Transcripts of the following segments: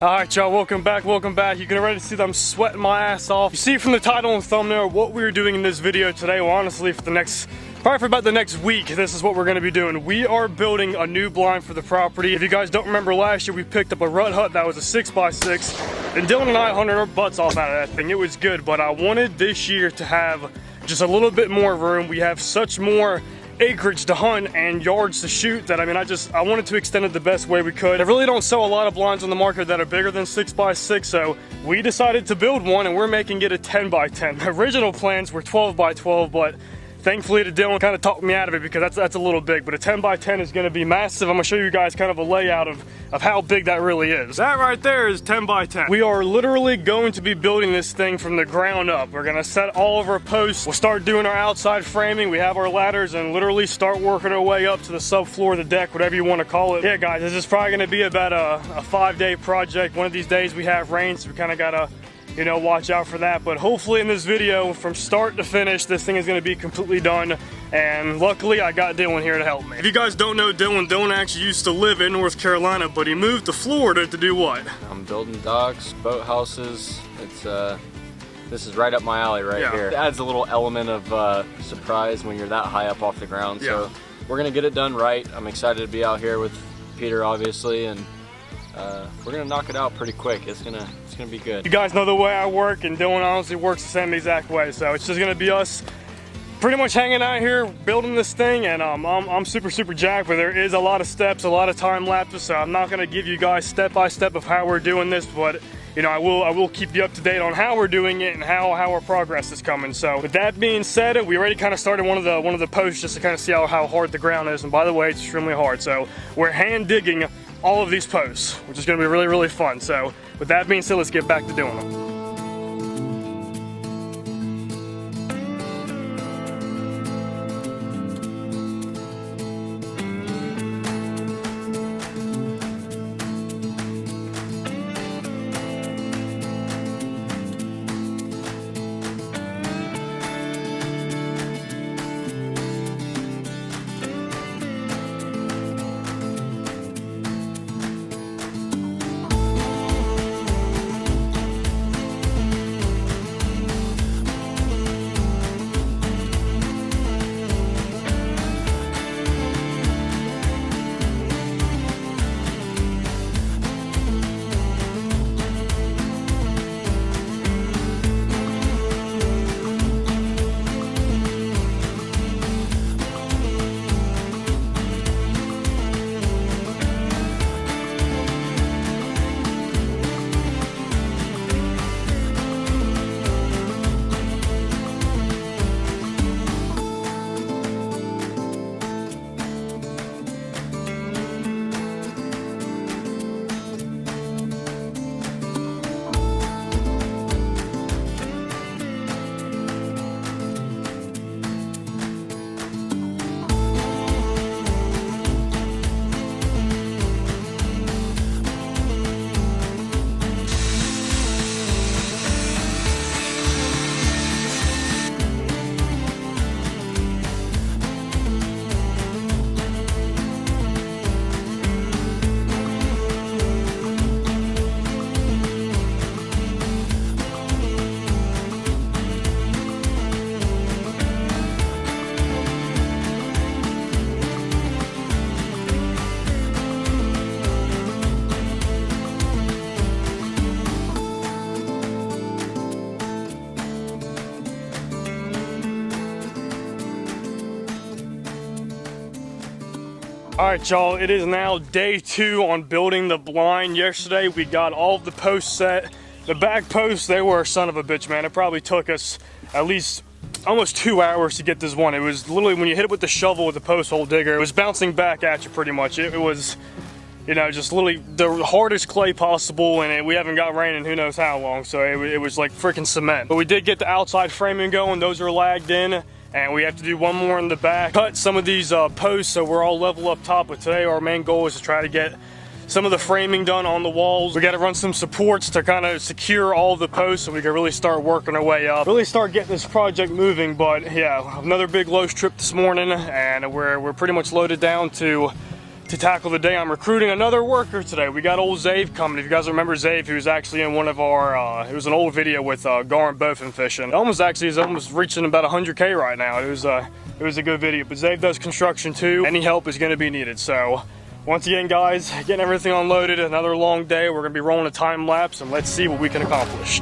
Alright y'all, welcome back. You can already see that I'm sweating my ass off. You see from the title and thumbnail what we're doing in this video today. Well, honestly, probably for about the next week, this is what we're going to be doing. We are building a new blind for the property. If you guys don't remember, last year we picked up a rut hut that was a 6x6, and Dylan and I hunted our butts off out of that thing. It was good, but I wanted this year to have just a little bit more room. We have such more acreage to hunt and yards to shoot that I wanted to extend it the best way we could. I really don't sell a lot of blinds on the market that are bigger than 6x6, so we decided to build one and we're making it a 10x10. The original plans were 12x12, but thankfully Dylan kind of talked me out of it because that's a little big, but a 10x10 is going to be massive. I'm going to show you guys kind of a layout of how big that really is. That right there is 10x10. We are literally going to be building this thing from the ground up. We're going to set all of our posts. We'll start doing our outside framing. We have our ladders and literally start working our way up to the subfloor of the deck, whatever you want to call it. Yeah guys, this is probably going to be about a 5-day project. One of these days we have rain, so we kind of got to watch out for that. But hopefully in this video, from start to finish, this thing is going to be completely done. And luckily I got Dylan here to help me. If you guys don't know Dylan actually used to live in North Carolina, but he moved to Florida to do what? I'm building docks, boat houses. This is right up my alley here. It adds a little element of surprise when you're that high up off the ground. So we're gonna get it done right. I'm excited to be out here with Peter, obviously, and we're gonna knock it out pretty quick. It's gonna be good. You guys know the way I work, and Dylan honestly works the same exact way. So it's just gonna be us pretty much hanging out here building this thing, and I'm super jacked, but there is a lot of steps, a lot of time lapses, so I'm not gonna give you guys step by step of how we're doing this, but I will keep you up to date on how we're doing it and how our progress is coming. So with that being said, we already kind of started one of the posts just to kind of see how hard the ground is, and by the way, it's extremely hard. So we're hand digging all of these posts, which is going to be really fun. So with that being said, let's get back to doing them. Alright y'all, it is now day 2 on building the blind. Yesterday we got all of the posts set. The back posts, they were a son of a bitch, man. It probably took us at least almost 2 hours to get this one. It was literally, when you hit it with the shovel with the post hole digger, it was bouncing back at you pretty much. It was, just literally the hardest clay possible, and we haven't got rain in who knows how long, so it was like freaking cement. But we did get the outside framing going. Those are lagged in. And we have to do one more in the back. Cut some of these posts so we're all level up top, but today our main goal is to try to get some of the framing done on the walls. We got to run some supports to kind of secure all of the posts so we can really start working our way up, really start getting this project moving. But yeah, another big Lowe's trip this morning, and we're pretty much loaded down to to tackle the day. I'm recruiting another worker today. We got old Zave coming. If you guys remember Zave, he was actually in one of our, it was an old video with Gar and Bowfin fishing. He's almost reaching about 100K right now. It was a good video, but Zave does construction too. Any help is gonna be needed. So once again, guys, getting everything unloaded, another long day. We're gonna be rolling a time lapse and let's see what we can accomplish.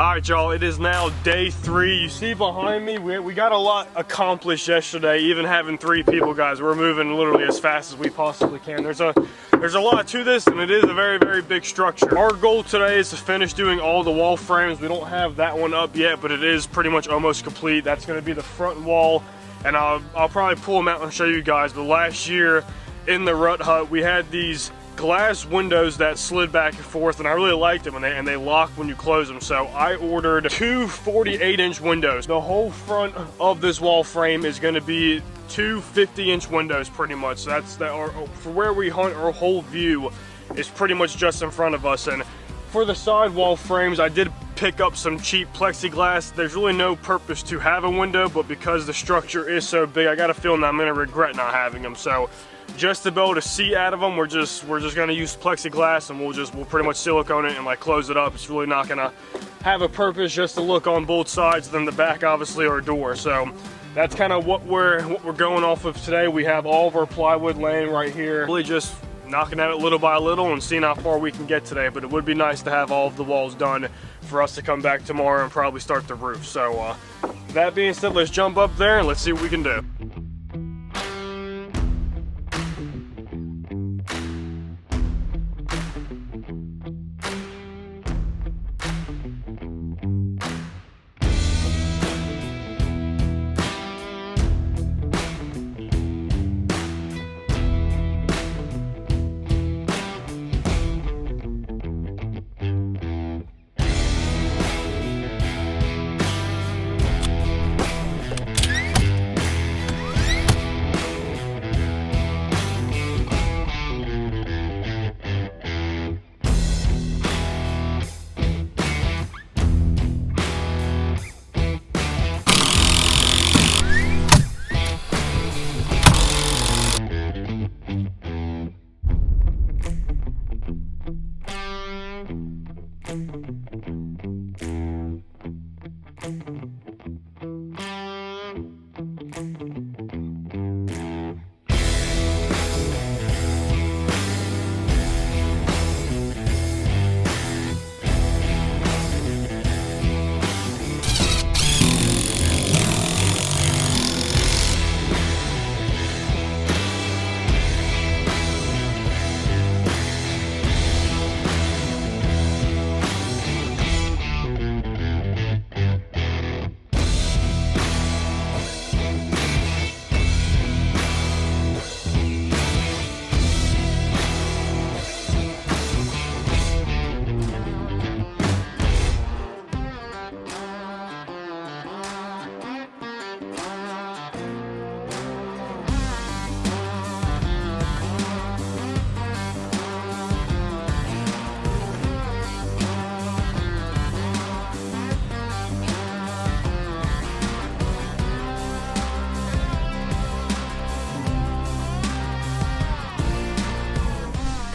Alright y'all, it is now day 3. You see behind me, we got a lot accomplished yesterday, even having 3 people, guys. We're moving literally as fast as we possibly can. There's a lot to this, and it is a very, very big structure. Our goal today is to finish doing all the wall frames. We don't have that one up yet, but it is pretty much almost complete. That's going to be the front wall, and I'll probably pull them out and show you guys. But last year in the rut hut, we had these glass windows that slid back and forth, and I really liked them, and they lock when you close them. So I ordered 2 48-inch windows. The whole front of this wall frame is going to be 2 50-inch windows pretty much. So that's for where we hunt. Our whole view is pretty much just in front of us. And for the side wall frames, I did pick up some cheap plexiglass. There's really no purpose to have a window, but because the structure is so big, I got a feeling that I'm going to regret not having them. So just to be able to see out of them, we're just gonna use plexiglass, and we'll pretty much silicone it and like close it up. It's really not gonna have a purpose, just to look on both sides, then the back obviously our door. So that's kind of what we're going off of today. We have all of our plywood laying right here, really just knocking at it little by little and seeing how far we can get today. But it would be nice to have all of the walls done for us to come back tomorrow and probably start the roof. So that being said, let's jump up there and let's see what we can do.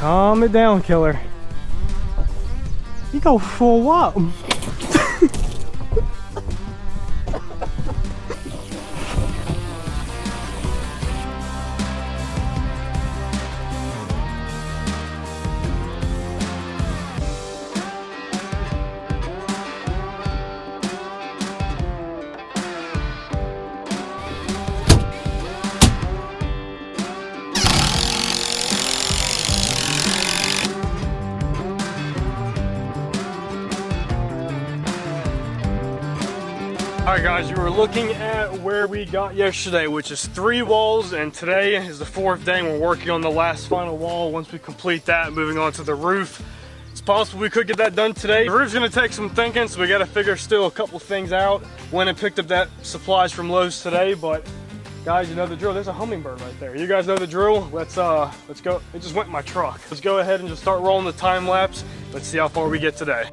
Calm it down, killer. You go for what? Alright guys, you were looking at where we got yesterday, which is 3 walls, and today is the 4th day and we're working on the last final wall. Once we complete that, moving on to the roof. It's possible we could get that done today. The roof's gonna take some thinking, so we gotta figure still a couple things out. Went and picked up that supplies from Lowe's today, but guys, you know the drill. There's a hummingbird right there. You guys know the drill. Let's go. It just went in my truck. Let's go ahead and just start rolling the time lapse. Let's see how far we get today.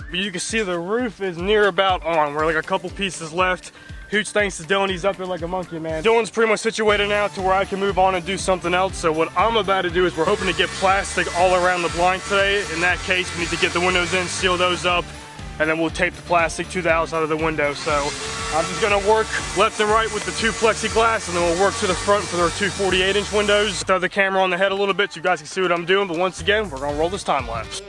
But you can see the roof is near about on. We're like a couple pieces left. Huge thanks to Dylan, he's up there like a monkey, man. Dylan's pretty much situated now to where I can move on and do something else. So what I'm about to do is we're hoping to get plastic all around the blind today. In that case, we need to get the windows in, seal those up, and then we'll tape the plastic to the outside of the window. So I'm just gonna work left and right with the 2 plexiglass, and then we'll work to the front for our 2 48-inch windows. Throw the camera on the head a little bit so you guys can see what I'm doing, but once again, we're gonna roll this time lapse.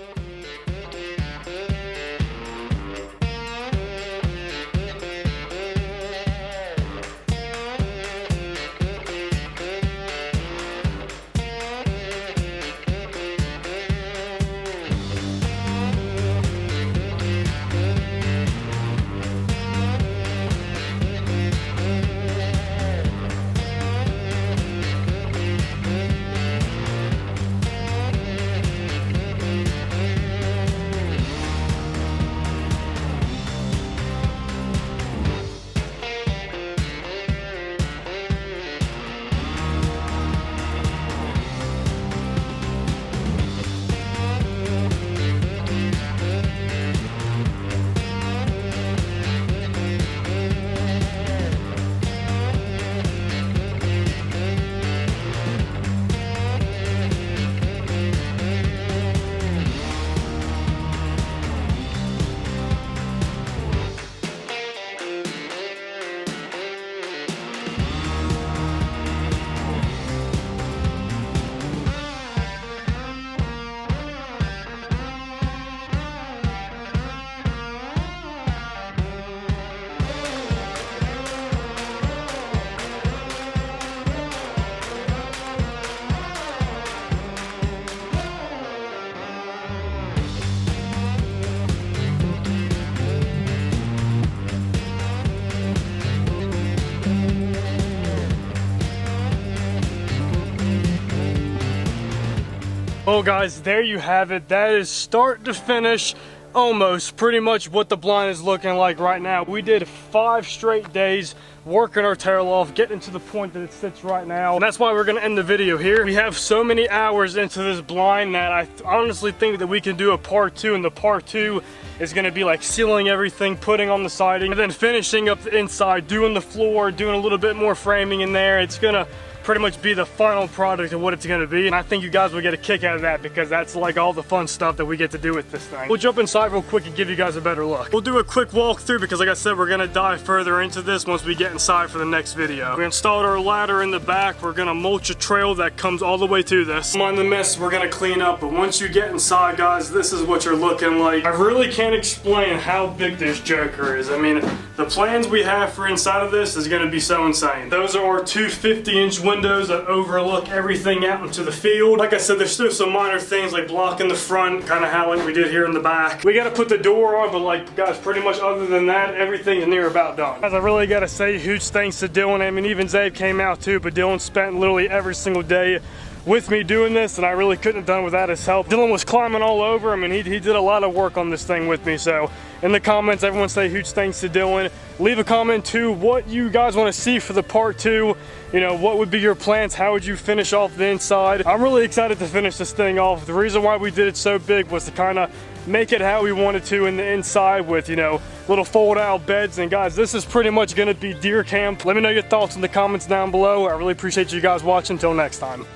Well guys, there you have it. That is start to finish almost pretty much what the blind is looking like right now. We did 5 straight days working our tail off, getting to the point that it sits right now. And that's why we're gonna end the video here. We have so many hours into this blind that I honestly think that we can do a part 2, and the part 2 is gonna be like sealing everything, putting on the siding, and then finishing up the inside, doing the floor, doing a little bit more framing in there. It's gonna pretty much be the final product of what it's gonna be, and I think you guys will get a kick out of that because that's like all the fun stuff that we get to do with this thing. We'll jump inside real quick and give you guys a better look. We'll do a quick walkthrough because like I said, we're gonna dive further into this once we get inside for the next video. We installed our ladder in the back. We're gonna mulch a trail that comes all the way to this. Mind the mess we're gonna clean up, but once you get inside, guys, this is what you're looking like. I really can't explain how big this joker is. I mean, the plans we have for inside of this is gonna be so insane. Those are our two 50-inch windows that overlook everything out into the field. Like I said, there's still some minor things like blocking the front, kind of how like we did here in the back. We gotta put the door on, but like guys, pretty much other than that, everything's near about done. Guys, I really gotta say huge thanks to Dylan. I mean, even Zabe came out too, but Dylan spent literally every single day with me doing this, and I really couldn't have done without his help. Dylan was climbing all over. I mean, he did a lot of work on this thing with me. So in the comments, everyone say huge thanks to Dylan. Leave a comment too, what you guys want to see for the part 2. You know, what would be your plans? How would you finish off the inside? I'm really excited to finish this thing off. The reason why we did it so big was to kind of make it how we wanted to in the inside with, you know, little fold out beds. And guys, this is pretty much gonna be deer camp. Let me know your thoughts in the comments down below. I really appreciate you guys watching. Until next time.